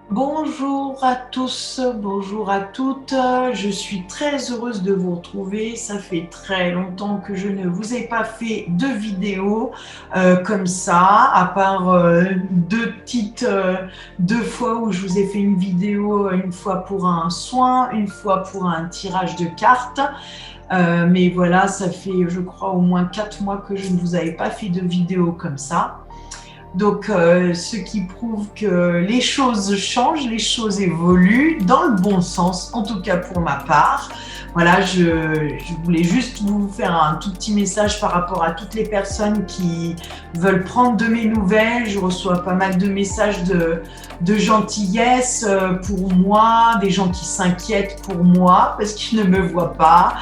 Bonjour à tous, bonjour à toutes. Je suis très heureuse de vous retrouver. Ça fait très longtemps que je ne vous ai pas fait de vidéo comme ça, à part deux fois où je vous ai fait une vidéo, une fois pour un soin, une fois pour un tirage de cartes. Mais voilà, ça fait, je crois, au moins 4 mois que je ne vous avais pas fait de vidéo comme ça. Donc, ce qui prouve que les choses changent, les choses évoluent dans le bon sens, en tout cas pour ma part. Voilà, je voulais juste vous faire un tout petit message par rapport à toutes les personnes qui veulent prendre de mes nouvelles. Je reçois pas mal de messages de gentillesse pour moi, des gens qui s'inquiètent pour moi parce qu'ils ne me voient pas.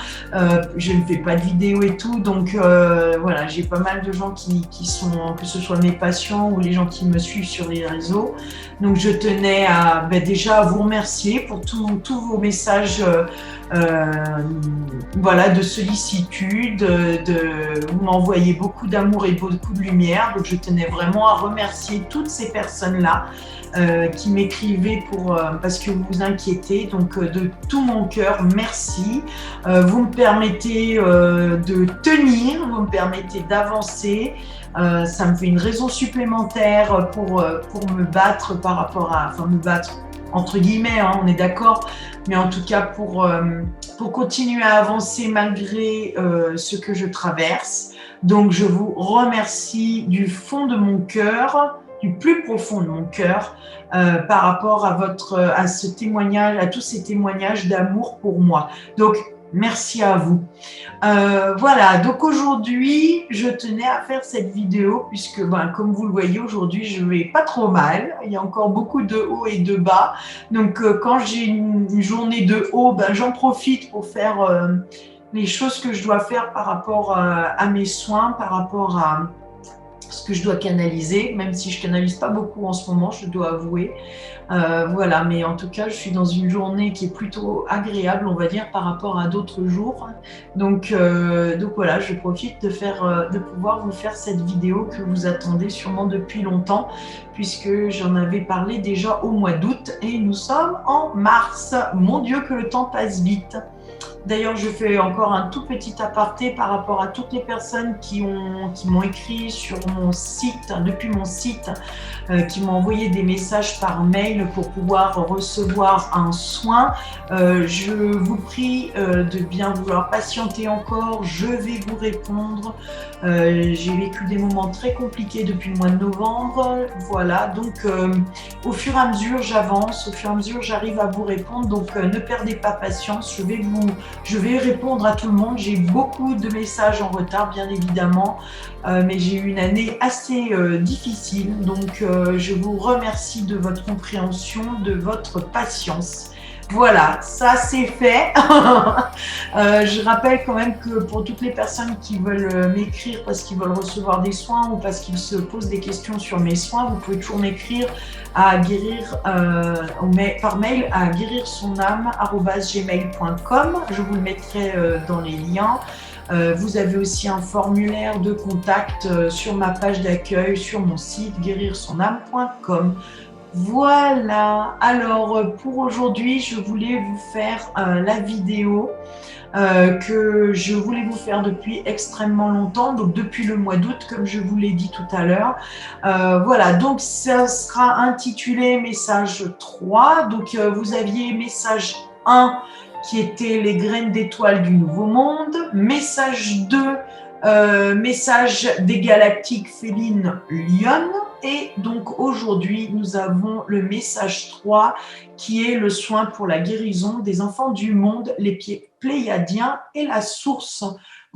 Je ne fais pas de vidéo et tout, donc voilà, j'ai pas mal de gens qui sont, que ce soit mes patients ou les gens qui me suivent sur les réseaux. Donc je tenais à déjà à vous remercier pour tous vos messages voilà, de sollicitude, vous m'envoyez beaucoup d'amour et beaucoup de lumière. Donc je tenais vraiment à remercier toutes ces personnes-là qui m'écrivaient parce que vous vous inquiétez. Donc de tout mon cœur, merci. Vous me permettez de tenir, vous me permettez d'avancer. Ça me fait une raison supplémentaire pour me battre par rapport à, enfin me battre entre guillemets, hein, on est d'accord, mais en tout cas pour continuer à avancer malgré ce que je traverse. Donc je vous remercie du fond de mon cœur, du plus profond de mon cœur, par rapport à ce témoignage, à tous ces témoignages d'amour pour moi. Donc merci à vous. Voilà, donc aujourd'hui, je tenais à faire cette vidéo puisque, comme vous le voyez, aujourd'hui, je vais pas trop mal. Il y a encore beaucoup de hauts et de bas. Donc, quand j'ai une journée de haut, j'en profite pour faire les choses que je dois faire par rapport à mes soins, par rapport à ce que je dois canaliser, même si je canalise pas beaucoup en ce moment, je dois avouer. Voilà, mais en tout cas, je suis dans une journée qui est plutôt agréable, on va dire, par rapport à d'autres jours. Donc voilà, je profite de pouvoir vous faire cette vidéo que vous attendez sûrement depuis longtemps, puisque j'en avais parlé déjà au mois d'août et nous sommes en mars. Mon Dieu, que le temps passe vite. D'ailleurs, je fais encore un tout petit aparté par rapport à toutes les personnes qui m'ont écrit sur mon site, depuis mon site, qui m'ont envoyé des messages par mail pour pouvoir recevoir un soin. Je vous prie de bien vouloir patienter encore. Je vais vous répondre. J'ai vécu des moments très compliqués depuis le mois de novembre. Voilà, donc au fur et à mesure, j'avance, au fur et à mesure, j'arrive à vous répondre. Donc ne perdez pas patience. Je vais répondre à tout le monde. J'ai beaucoup de messages en retard, bien évidemment, mais j'ai eu une année assez difficile. Donc, je vous remercie de votre compréhension, de votre patience. Voilà, ça c'est fait. Je rappelle quand même que pour toutes les personnes qui veulent m'écrire parce qu'ils veulent recevoir des soins ou parce qu'ils se posent des questions sur mes soins, vous pouvez toujours m'écrire à par mail à guérirsonâme@gmail.com. Je vous le mettrai dans les liens. Vous avez aussi un formulaire de contact sur ma page d'accueil sur mon site guérirsonâme.com. Voilà, alors pour aujourd'hui, je voulais vous faire la vidéo que je voulais vous faire depuis extrêmement longtemps, donc depuis le mois d'août, comme je vous l'ai dit tout à l'heure. Voilà, donc ça sera intitulé message 3. Donc vous aviez message 1 qui était les graines d'étoiles du nouveau monde, message 2, message des galactiques félines lionnes, et donc aujourd'hui nous avons le message 3 qui est le soin pour la guérison des enfants du monde, les Pléiadiens et la source.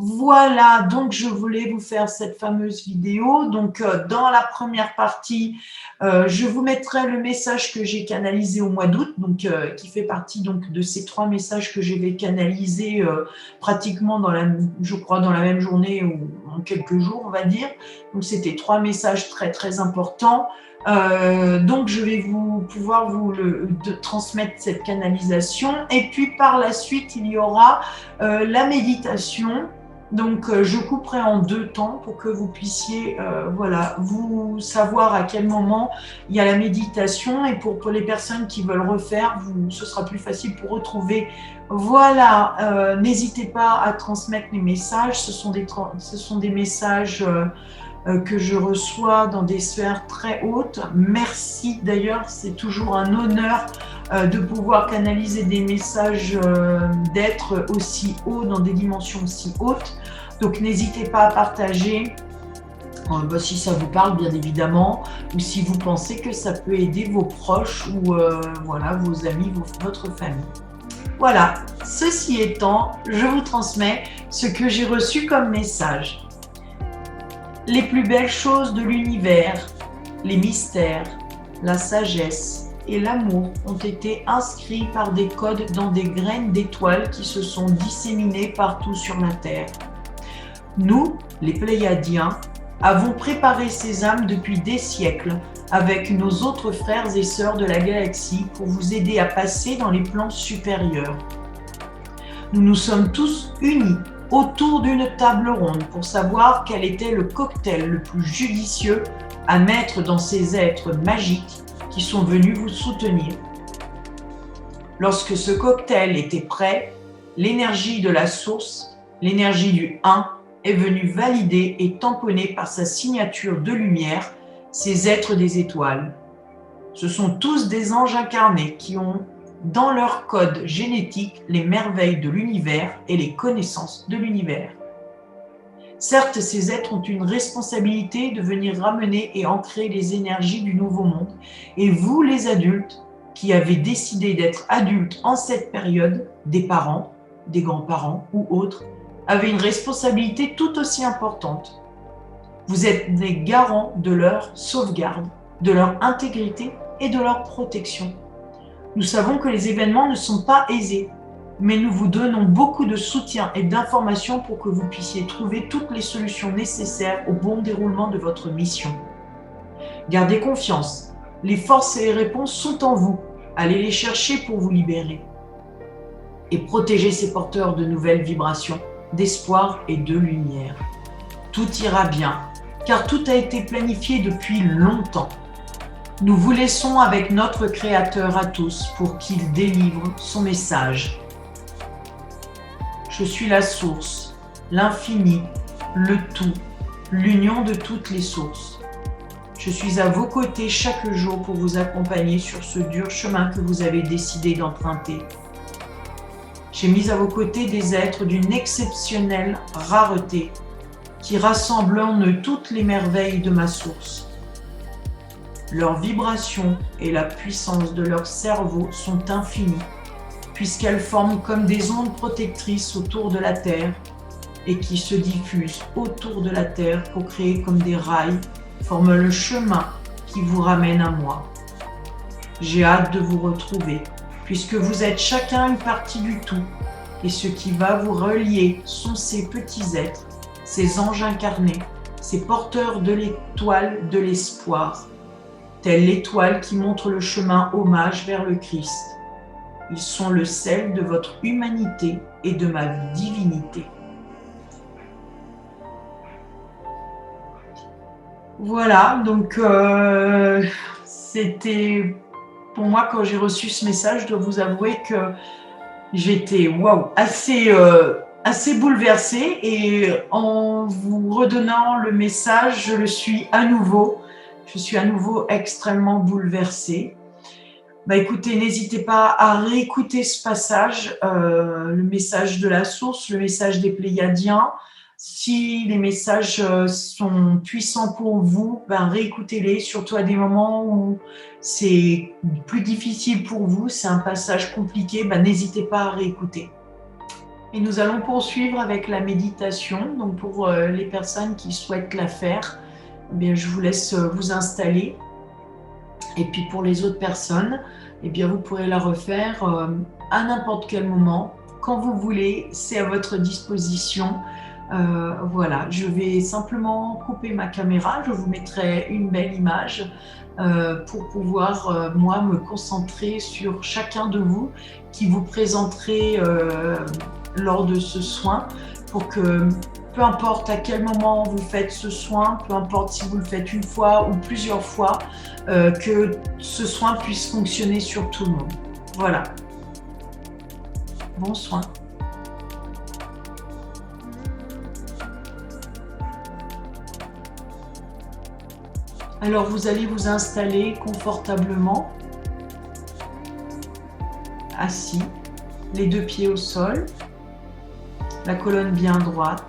Voilà, donc je voulais vous faire cette fameuse vidéo. Donc dans la première partie, je vous mettrai le message que j'ai canalisé au mois d'août, donc qui fait partie donc de ces 3 messages que j'ai canalisés pratiquement je crois dans la même journée ou en quelques jours, on va dire. Donc c'était 3 messages très très importants. Donc je vais pouvoir transmettre cette canalisation, et puis par la suite il y aura la méditation Donc, je couperai en 2 temps pour que vous puissiez, voilà, vous savoir à quel moment il y a la méditation, et pour les personnes qui veulent refaire, ce sera plus facile pour retrouver. Voilà, n'hésitez pas à transmettre les messages. Ce sont des messages que je reçois dans des sphères très hautes. Merci d'ailleurs, c'est toujours un honneur de pouvoir canaliser des messages d'êtres aussi hauts, dans des dimensions aussi hautes. Donc n'hésitez pas à partager si ça vous parle, bien évidemment, ou si vous pensez que ça peut aider vos proches ou voilà, vos amis, votre famille. Voilà, ceci étant, je vous transmets ce que j'ai reçu comme message. Les plus belles choses de l'univers, les mystères, la sagesse et l'amour ont été inscrits par des codes dans des graines d'étoiles qui se sont disséminées partout sur la Terre. Nous, les Pléiadiens, avons préparé ces âmes depuis des siècles avec nos autres frères et sœurs de la galaxie pour vous aider à passer dans les plans supérieurs. Nous nous sommes tous unis autour d'une table ronde pour savoir quel était le cocktail le plus judicieux à mettre dans ces êtres magiques qui sont venus vous soutenir. Lorsque ce cocktail était prêt, l'énergie de la source, l'énergie du 1, est venue valider et tamponner par sa signature de lumière ces êtres des étoiles. Ce sont tous des anges incarnés qui ont dans leur code génétique les merveilles de l'univers et les connaissances de l'univers. Certes, ces êtres ont une responsabilité de venir ramener et ancrer les énergies du nouveau monde, et vous, les adultes, qui avez décidé d'être adultes en cette période, des parents, des grands-parents ou autres, avez une responsabilité tout aussi importante. Vous êtes des garants de leur sauvegarde, de leur intégrité et de leur protection. Nous savons que les événements ne sont pas aisés, mais nous vous donnons beaucoup de soutien et d'informations pour que vous puissiez trouver toutes les solutions nécessaires au bon déroulement de votre mission. Gardez confiance, les forces et les réponses sont en vous, allez les chercher pour vous libérer. Et protégez ces porteurs de nouvelles vibrations, d'espoir et de lumière. Tout ira bien, car tout a été planifié depuis longtemps. Nous vous laissons avec notre Créateur à tous pour qu'il délivre son message. Je suis la source, l'infini, le tout, l'union de toutes les sources. Je suis à vos côtés chaque jour pour vous accompagner sur ce dur chemin que vous avez décidé d'emprunter. J'ai mis à vos côtés des êtres d'une exceptionnelle rareté qui rassemblent en eux toutes les merveilles de ma source. Leurs vibrations et la puissance de leur cerveau sont infinies, puisqu'elles forment comme des ondes protectrices autour de la Terre et qui se diffusent autour de la Terre pour créer comme des rails, forment le chemin qui vous ramène à moi. J'ai hâte de vous retrouver, puisque vous êtes chacun une partie du tout, et ce qui va vous relier sont ces petits êtres, ces anges incarnés, ces porteurs de l'étoile de l'espoir, telle l'étoile qui montre le chemin hommage vers le Christ. Ils sont le sel de votre humanité et de ma divinité. Voilà, donc c'était pour moi, quand j'ai reçu ce message, je dois vous avouer que j'étais assez bouleversée, et en vous redonnant le message, je suis à nouveau extrêmement bouleversée. Écoutez, n'hésitez pas à réécouter ce passage, le message de la source, le message des Pléiadiens. Si les messages sont puissants pour vous, réécoutez-les, surtout à des moments où c'est plus difficile pour vous, c'est un passage compliqué, n'hésitez pas à réécouter. Et nous allons poursuivre avec la méditation. Donc pour les personnes qui souhaitent la faire, je vous laisse vous installer. Et puis pour les autres personnes, vous pourrez la refaire à n'importe quel moment, quand vous voulez, c'est à votre disposition. Voilà, je vais simplement couper ma caméra, je vous mettrai une belle image pour pouvoir, moi, me concentrer sur chacun de vous qui vous présenterez lors de ce soin, pour que, peu importe à quel moment vous faites ce soin, peu importe si vous le faites une fois ou plusieurs fois, que ce soin puisse fonctionner sur tout le monde. Voilà. Bon soin. Alors vous allez vous installer confortablement, assis, les 2 pieds au sol, la colonne bien droite.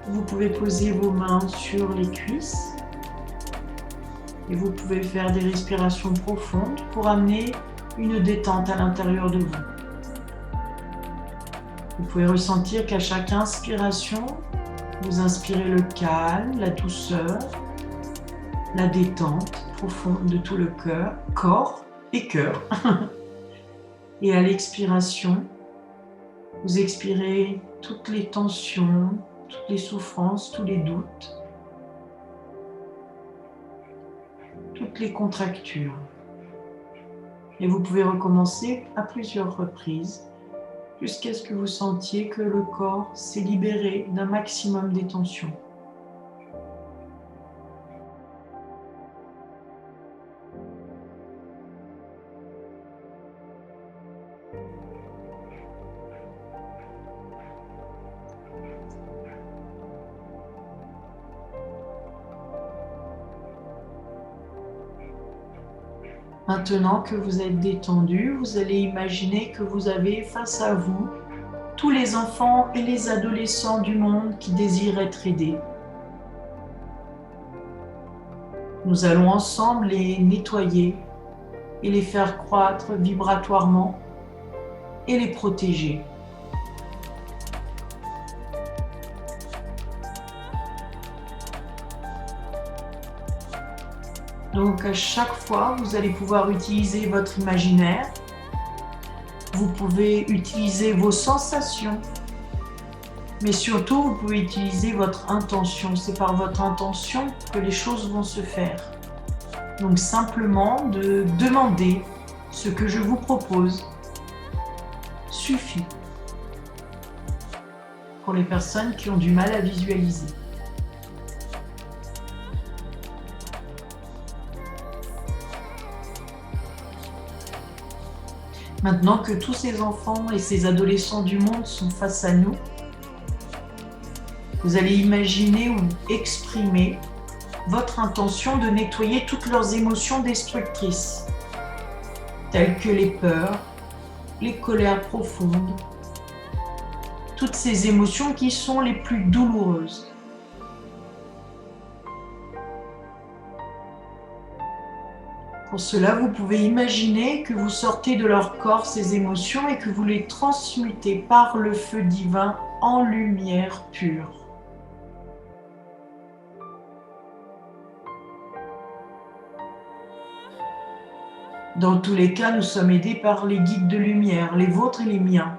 Vous pouvez poser vos mains sur les cuisses et vous pouvez faire des respirations profondes pour amener une détente à l'intérieur de vous. Vous pouvez ressentir qu'à chaque inspiration, vous inspirez le calme, la douceur, la détente profonde de tout le cœur, corps et cœur. Et à l'expiration, vous expirez toutes les tensions, toutes les souffrances, tous les doutes, toutes les contractures. Et vous pouvez recommencer à plusieurs reprises jusqu'à ce que vous sentiez que le corps s'est libéré d'un maximum des tensions. Maintenant que vous êtes détendu, vous allez imaginer que vous avez face à vous tous les enfants et les adolescents du monde qui désirent être aidés. Nous allons ensemble les nettoyer et les faire croître vibratoirement et les protéger. Donc à chaque fois, vous allez pouvoir utiliser votre imaginaire. Vous pouvez utiliser vos sensations. Mais surtout, vous pouvez utiliser votre intention. C'est par votre intention que les choses vont se faire. Donc simplement de demander ce que je vous propose suffit pour les personnes qui ont du mal à visualiser. Maintenant que tous ces enfants et ces adolescents du monde sont face à nous, vous allez imaginer ou exprimer votre intention de nettoyer toutes leurs émotions destructrices, telles que les peurs, les colères profondes, toutes ces émotions qui sont les plus douloureuses. Pour cela, vous pouvez imaginer que vous sortez de leur corps ces émotions et que vous les transmutez par le feu divin en lumière pure. Dans tous les cas, nous sommes aidés par les guides de lumière, les vôtres et les miens.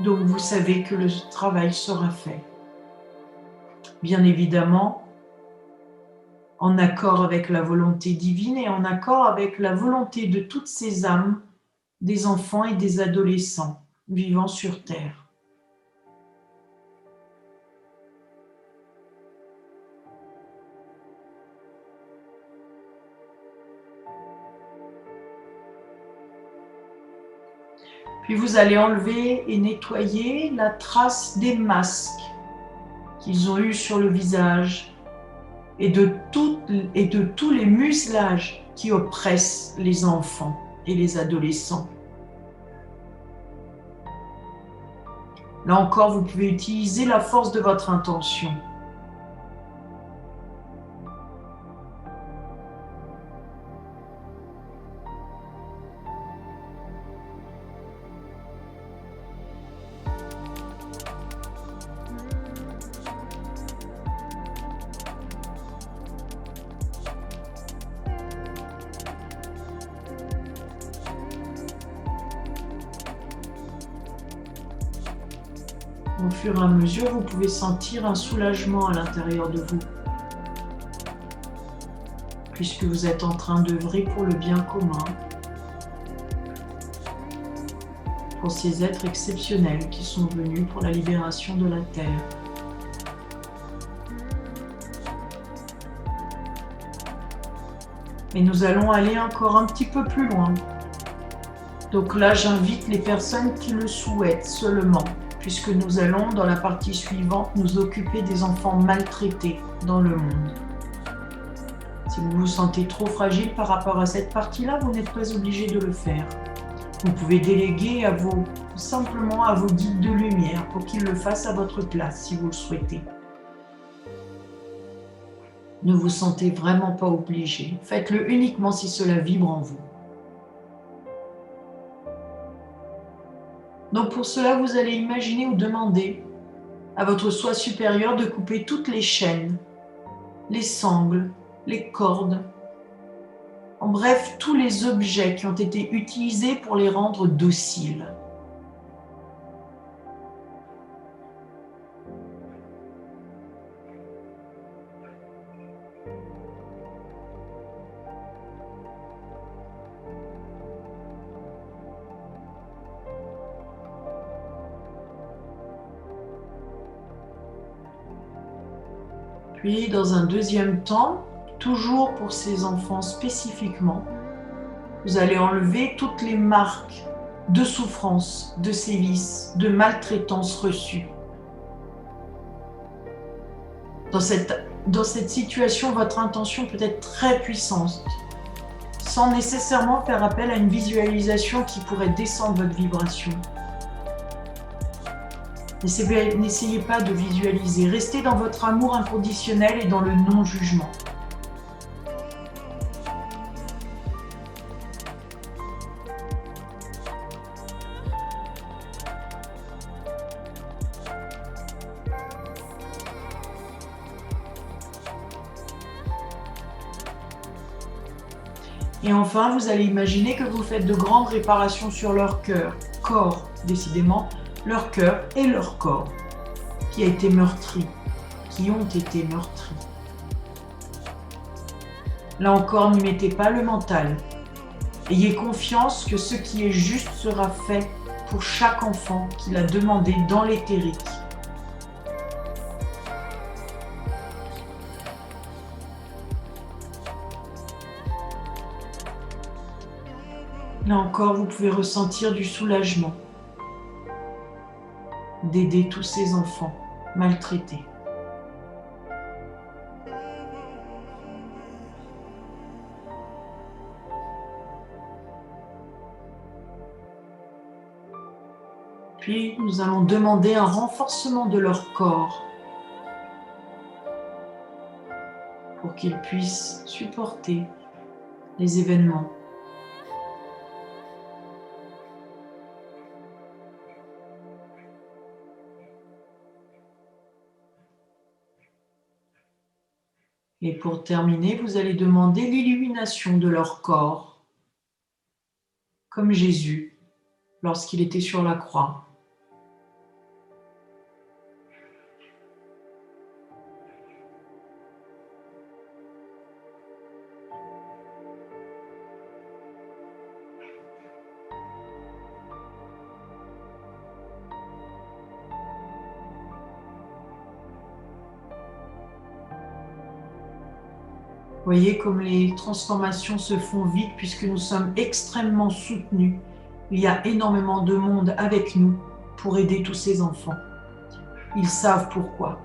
Donc vous savez que le travail sera fait. Bien évidemment, en accord avec la volonté divine et en accord avec la volonté de toutes ces âmes, des enfants et des adolescents vivant sur Terre. Puis vous allez enlever et nettoyer la trace des masques qu'ils ont eus sur le visage et de tous les muselages qui oppressent les enfants et les adolescents. Là encore, vous pouvez utiliser la force de votre intention. Au fur et à mesure, vous pouvez sentir un soulagement à l'intérieur de vous. puisque vous êtes en train d'œuvrer pour le bien commun, pour ces êtres exceptionnels qui sont venus pour la libération de la Terre. Et nous allons aller encore un petit peu plus loin. Donc là, j'invite les personnes qui le souhaitent seulement, puisque nous allons, dans la partie suivante, nous occuper des enfants maltraités dans le monde. Si vous vous sentez trop fragile par rapport à cette partie-là, vous n'êtes pas obligé de le faire. Vous pouvez déléguer simplement à vos guides de lumière pour qu'ils le fassent à votre place, si vous le souhaitez. Ne vous sentez vraiment pas obligé. Faites-le uniquement si cela vibre en vous. Donc pour cela, vous allez imaginer ou demander à votre soi supérieur de couper toutes les chaînes, les sangles, les cordes, en bref, tous les objets qui ont été utilisés pour les rendre dociles. Puis, dans un deuxième temps, toujours pour ces enfants spécifiquement, vous allez enlever toutes les marques de souffrance, de sévices, de maltraitance reçues. Dans cette situation, votre intention peut être très puissante, sans nécessairement faire appel à une visualisation qui pourrait descendre votre vibration. N'essayez pas de visualiser, restez dans votre amour inconditionnel et dans le non-jugement. Et enfin, vous allez imaginer que vous faites de grandes réparations sur leur cœur, corps, décidément, leur cœur et leur corps, qui a été meurtri, qui ont été meurtris. Là encore, n'y mettez pas le mental. Ayez confiance que ce qui est juste sera fait pour chaque enfant qui l'a demandé dans l'éthérique. Là encore, vous pouvez ressentir du soulagement d'aider tous ces enfants maltraités. Puis, nous allons demander un renforcement de leur corps pour qu'ils puissent supporter les événements. Et pour terminer, vous allez demander l'illumination de leur corps, comme Jésus lorsqu'il était sur la croix. Voyez comme les transformations se font vite puisque nous sommes extrêmement soutenus. Il y a énormément de monde avec nous pour aider tous ces enfants. Ils savent pourquoi.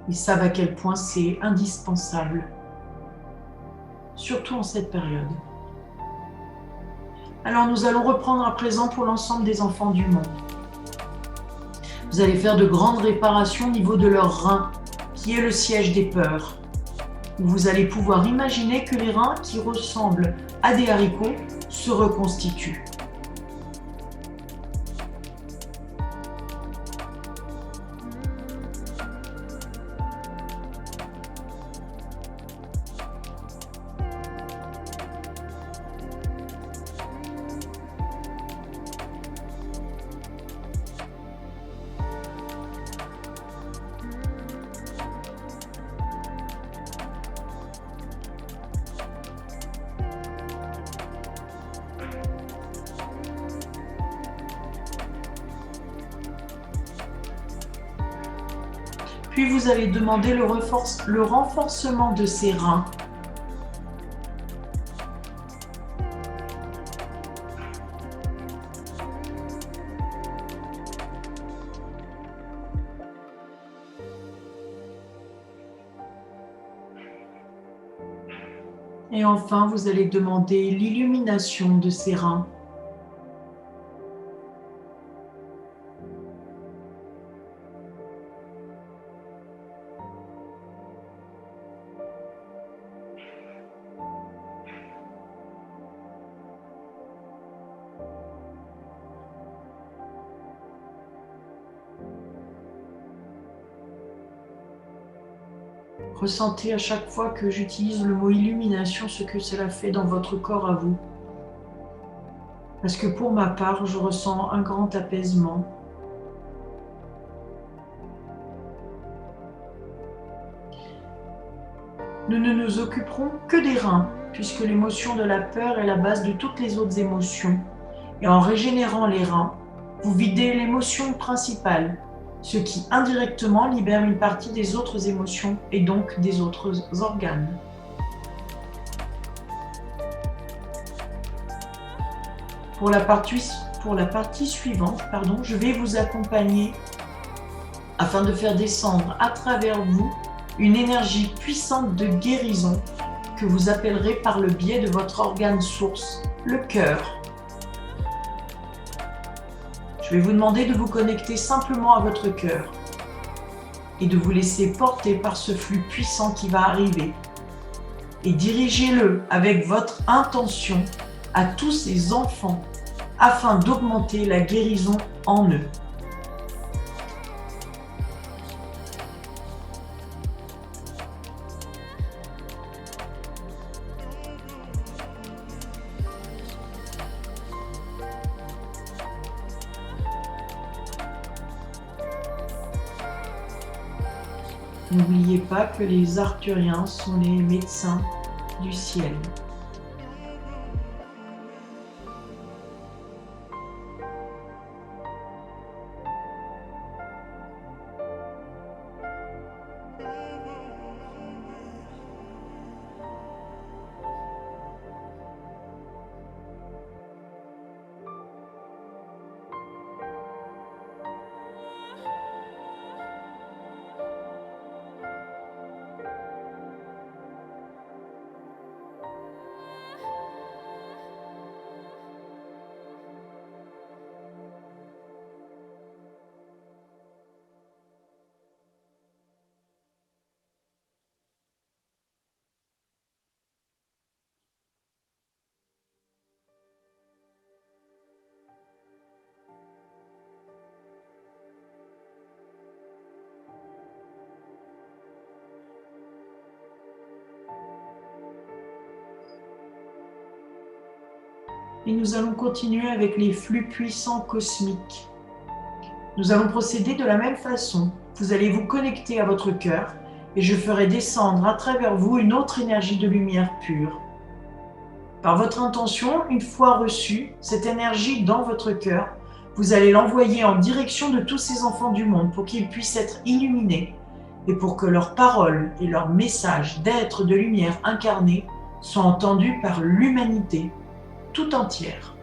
Ils savent à quel point c'est indispensable, surtout en cette période. Alors nous allons reprendre à présent pour l'ensemble des enfants du monde. Vous allez faire de grandes réparations au niveau de leur rein, qui est le siège des peurs. Vous allez pouvoir imaginer que les reins qui ressemblent à des haricots se reconstituent. Puis vous allez demander le renforcement de ses reins. Et enfin, vous allez demander l'illumination de ses reins. Ressentez à chaque fois que j'utilise le mot illumination ce que cela fait dans votre corps à vous. Parce que pour ma part, je ressens un grand apaisement. Nous ne nous occuperons que des reins, puisque l'émotion de la peur est la base de toutes les autres émotions. Et en régénérant les reins, vous videz l'émotion principale, ce qui indirectement libère une partie des autres émotions et donc des autres organes. Pour la partie suivante, je vais vous accompagner afin de faire descendre à travers vous une énergie puissante de guérison que vous appellerez par le biais de votre organe source, le cœur. Je vais vous demander de vous connecter simplement à votre cœur et de vous laisser porter par ce flux puissant qui va arriver. Et dirigez-le avec votre intention à tous ces enfants afin d'augmenter la guérison en eux. N'oubliez pas que les Arthuriens sont les médecins du ciel. Et nous allons continuer avec les flux puissants cosmiques. Nous allons procéder de la même façon. Vous allez vous connecter à votre cœur et je ferai descendre à travers vous une autre énergie de lumière pure. Par votre intention, une fois reçue, cette énergie dans votre cœur, vous allez l'envoyer en direction de tous ces enfants du monde pour qu'ils puissent être illuminés et pour que leurs paroles et leurs messages d'être de lumière incarnés soient entendus par l'humanité tout entière.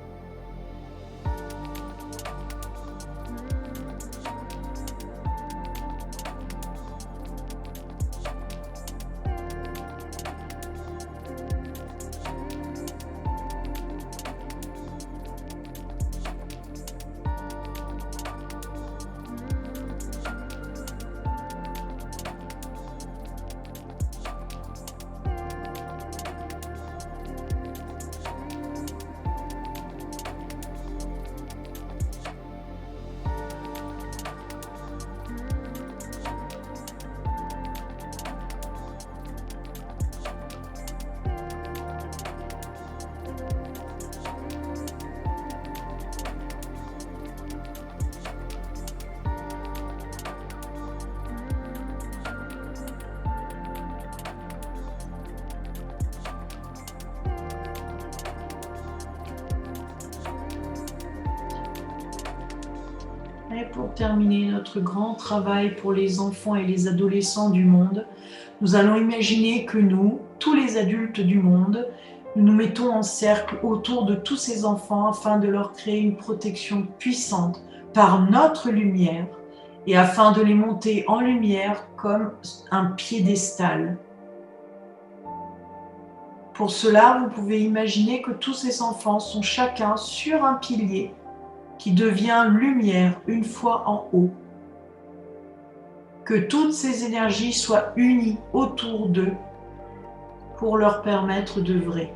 Et pour terminer notre grand travail pour les enfants et les adolescents du monde, nous allons imaginer que nous, tous les adultes du monde, nous nous mettons en cercle autour de tous ces enfants afin de leur créer une protection puissante par notre lumière et afin de les monter en lumière comme un piédestal. Pour cela, vous pouvez imaginer que tous ces enfants sont chacun sur un pilier qui devient lumière une fois en haut. Que toutes ces énergies soient unies autour d'eux pour leur permettre d'œuvrer.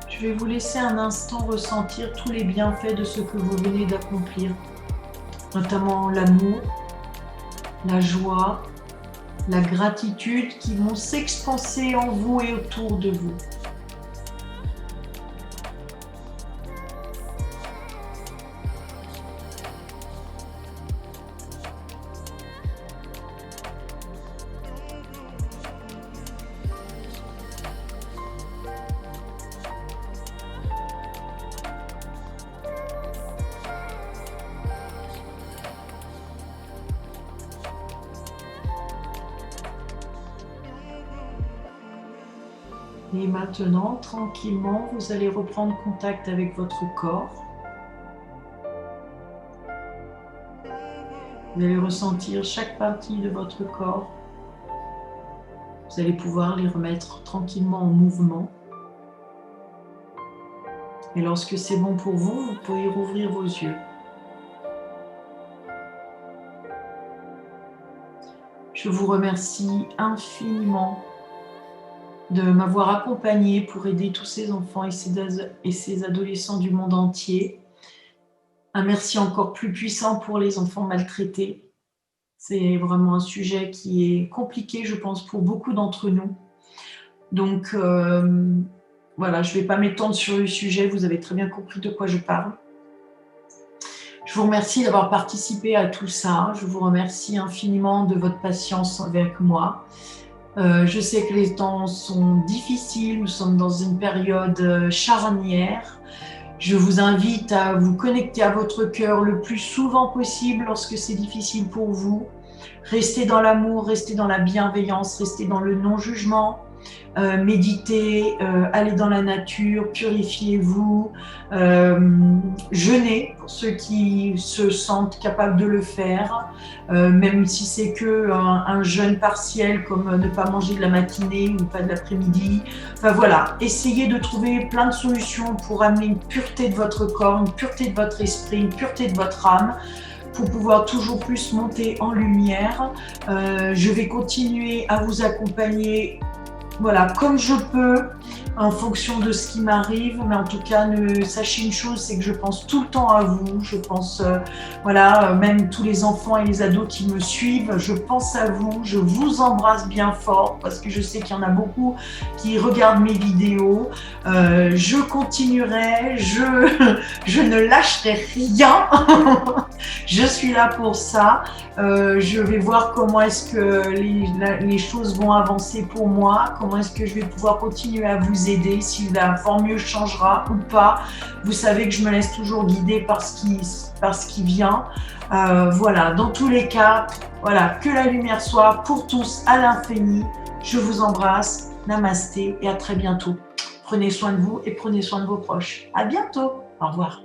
Je vais vous laisser un instant ressentir tous les bienfaits de ce que vous venez d'accomplir, notamment l'amour, la joie, la gratitude qui vont s'expanser en vous et autour de vous. Et maintenant, tranquillement, vous allez reprendre contact avec votre corps. Vous allez ressentir chaque partie de votre corps. Vous allez pouvoir les remettre tranquillement en mouvement. Et lorsque c'est bon pour vous, vous pouvez rouvrir vos yeux. Je vous remercie infiniment de m'avoir accompagné pour aider tous ces enfants et ces adolescents du monde entier. Un merci encore plus puissant pour les enfants maltraités. C'est vraiment un sujet qui est compliqué, je pense, pour beaucoup d'entre nous. Donc, voilà, je ne vais pas m'étendre sur le sujet, vous avez très bien compris de quoi je parle. Je vous remercie d'avoir participé à tout ça. Je vous remercie infiniment de votre patience avec moi. Je sais que les temps sont difficiles, nous sommes dans une période charnière. Je vous invite à vous connecter à votre cœur le plus souvent possible lorsque c'est difficile pour vous. Restez dans l'amour, restez dans la bienveillance, restez dans le non-jugement. Méditez, allez dans la nature, purifiez-vous, jeûnez pour ceux qui se sentent capables de le faire, même si c'est que un jeûne partiel comme ne pas manger de la matinée ou pas de l'après-midi. Enfin voilà, essayez de trouver plein de solutions pour amener une pureté de votre corps, une pureté de votre esprit, une pureté de votre âme, pour pouvoir toujours plus monter en lumière. Je vais continuer à vous accompagner, voilà, comme je peux, en fonction de ce qui m'arrive, mais en tout cas, sachez une chose, c'est que je pense tout le temps à vous. Je pense, voilà, même tous les enfants et les ados qui me suivent, je pense à vous, je vous embrasse bien fort parce que je sais qu'il y en a beaucoup qui regardent mes vidéos. Je continuerai, je ne lâcherai rien. Je suis là pour ça. Je vais voir comment est-ce que les choses vont avancer pour moi, comment est-ce que je vais pouvoir continuer à vous aider, si la formule changera ou pas. Vous savez que je me laisse toujours guider par ce qui vient. Voilà, dans tous les cas, voilà, que la lumière soit pour tous à l'infini. Je vous embrasse, namasté et à très bientôt. Prenez soin de vous et prenez soin de vos proches. À bientôt. Au revoir.